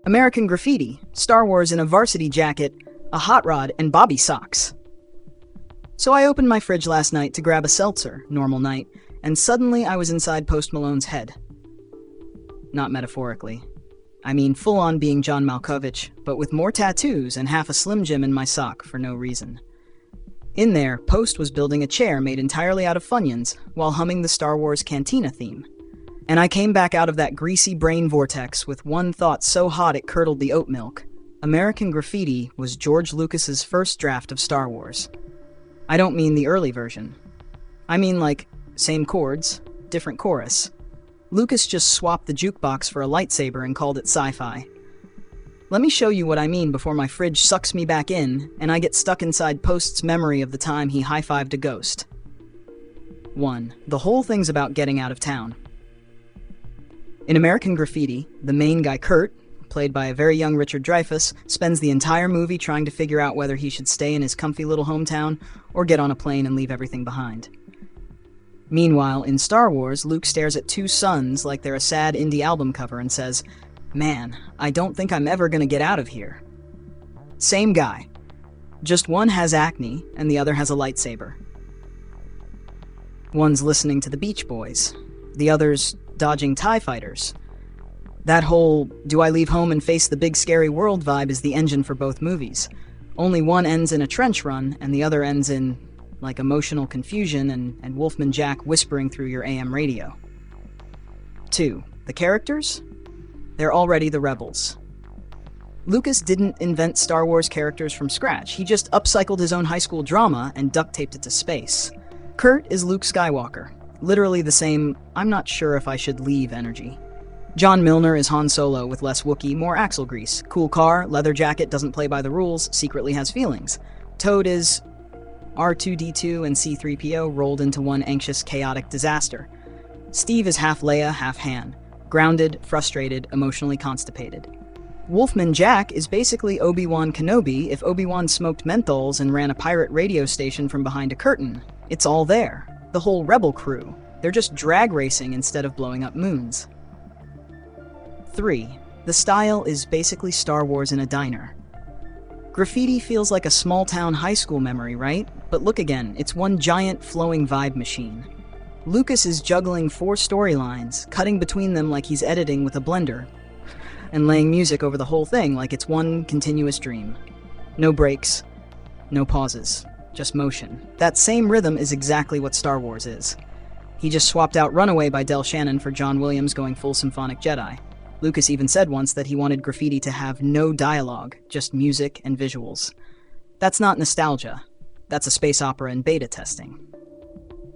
American Graffiti, Star Wars in a varsity jacket, a hot rod, and bobby socks. So I opened my fridge last night to grab a seltzer, normal night, and suddenly I was inside Post Malone's head. Not metaphorically. I mean full-on being John Malkovich, but with more tattoos and half a Slim Jim in my sock for no reason. In there, Post was building a chair made entirely out of Funyuns while humming the Star Wars Cantina theme. And I came back out of that greasy brain vortex with one thought so hot it curdled the oat milk. American Graffiti was George Lucas's first draft of Star Wars. I don't mean the early version. I mean like, same chords, different chorus. Lucas just swapped the jukebox for a lightsaber and called it sci-fi. Let me show you what I mean before my fridge sucks me back in and I get stuck inside Post's memory of the time he high-fived a ghost. 1. The whole thing's about getting out of town. In American Graffiti, the main guy Curt, played by a very young Richard Dreyfuss, spends the entire movie trying to figure out whether he should stay in his comfy little hometown or get on a plane and leave everything behind. Meanwhile, in Star Wars, Luke stares at two suns like they're a sad indie album cover and says, "Man, I don't think I'm ever gonna get out of here." Same guy. Just one has acne and the other has a lightsaber. One's listening to the Beach Boys. The other's dodging TIE fighters. That whole "do I leave home and face the big scary world" vibe is the engine for both movies. Only one ends in a trench run and the other ends in, like, emotional confusion and Wolfman Jack whispering through your AM radio. 2. The characters? They're already the rebels. Lucas didn't invent Star Wars characters from scratch. He just upcycled his own high school drama and duct-taped it to space. Curt is Luke Skywalker. Literally the same, "I'm not sure if I should leave" energy. John Milner is Han Solo with less Wookiee, more axle grease. Cool car, leather jacket, doesn't play by the rules, secretly has feelings. Toad is R2-D2 and C3PO rolled into one anxious, chaotic disaster. Steve is half Leia, half Han. Grounded, frustrated, emotionally constipated. Wolfman Jack is basically Obi-Wan Kenobi if Obi-Wan smoked menthols and ran a pirate radio station from behind a curtain. It's all there. The whole rebel crew. They're just drag racing instead of blowing up moons. 3. The style is basically Star Wars in a diner. Graffiti feels like a small-town high school memory, right? But look again, it's one giant flowing vibe machine. Lucas is juggling 4 storylines, cutting between them like he's editing with a blender, and laying music over the whole thing like it's one continuous dream. No breaks, no pauses. Just motion. That same rhythm is exactly what Star Wars is. He just swapped out Runaway by Del Shannon for John Williams going full symphonic Jedi. Lucas even said once that he wanted Graffiti to have no dialogue, just music and visuals. That's not nostalgia. That's a space opera in beta testing.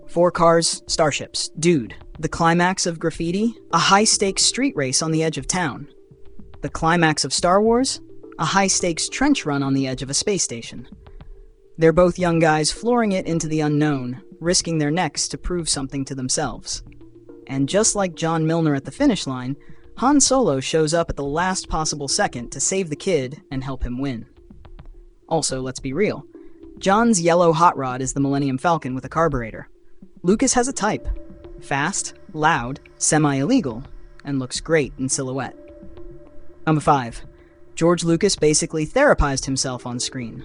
4 cars, starships. Dude, the climax of Graffiti? A high-stakes street race on the edge of town. The climax of Star Wars? A high-stakes trench run on the edge of a space station. They're both young guys flooring it into the unknown, risking their necks to prove something to themselves. And just like John Milner at the finish line, Han Solo shows up at the last possible second to save the kid and help him win. Also, let's be real. John's yellow hot rod is the Millennium Falcon with a carburetor. Lucas has a type. Fast, loud, semi-illegal, and looks great in silhouette. Number 5. George Lucas basically therapized himself on screen.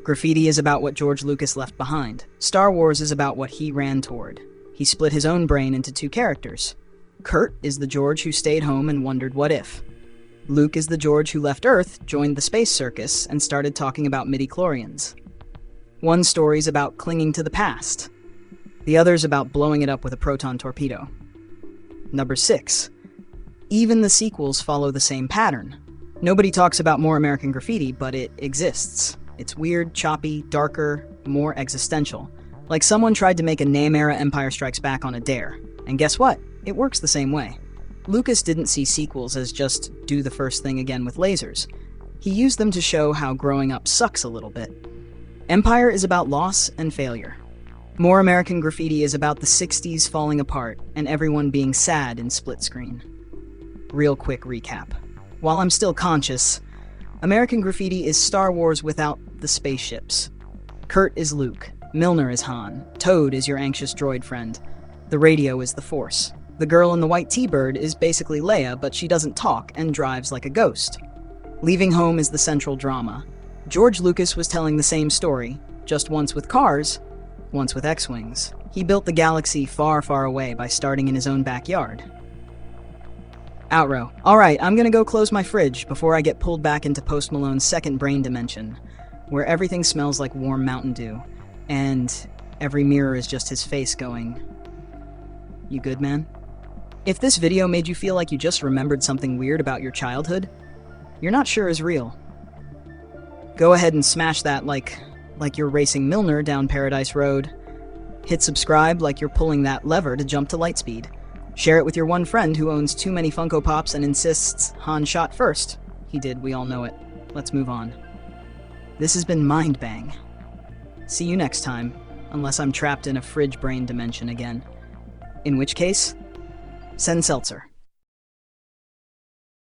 Graffiti is about what George Lucas left behind. Star Wars is about what he ran toward. He split his own brain into 2 characters. Curt is the George who stayed home and wondered what if. Luke is the George who left Earth, joined the space circus, and started talking about midichlorians. One story's about clinging to the past. The other's about blowing it up with a proton torpedo. Number 6. Even the sequels follow the same pattern. Nobody talks about more American Graffiti, but it exists. It's weird, choppy, darker, more existential. Like someone tried to make a name-era Empire Strikes Back on a dare. And guess what? It works the same way. Lucas didn't see sequels as just do the first thing again with lasers. He used them to show how growing up sucks a little bit. Empire is about loss and failure. More American Graffiti is about the 60s falling apart and everyone being sad in split screen. Real quick recap. While I'm still conscious, American Graffiti is Star Wars without the spaceships. Curt is Luke. Milner is Han. Toad is your anxious droid friend. The radio is the Force. The girl in the white T-Bird is basically Leia, but she doesn't talk and drives like a ghost. Leaving home is the central drama. George Lucas was telling the same story, just once with cars, once with X-Wings. He built the galaxy far, far away by starting in his own backyard. Outrow. Alright, I'm gonna go close my fridge before I get pulled back into Post Malone's second brain dimension, where everything smells like warm Mountain Dew, and every mirror is just his face going, "You good, man?" If this video made you feel like you just remembered something weird about your childhood, you're not sure is real, go ahead and smash that like you're racing Milner down Paradise Road. Hit subscribe like you're pulling that lever to jump to lightspeed. Share it with your one friend who owns too many Funko Pops and insists Han shot first. He did, we all know it. Let's move on. This has been Mind Bang. See you next time, unless I'm trapped in a fridge brain dimension again. In which case, send seltzer.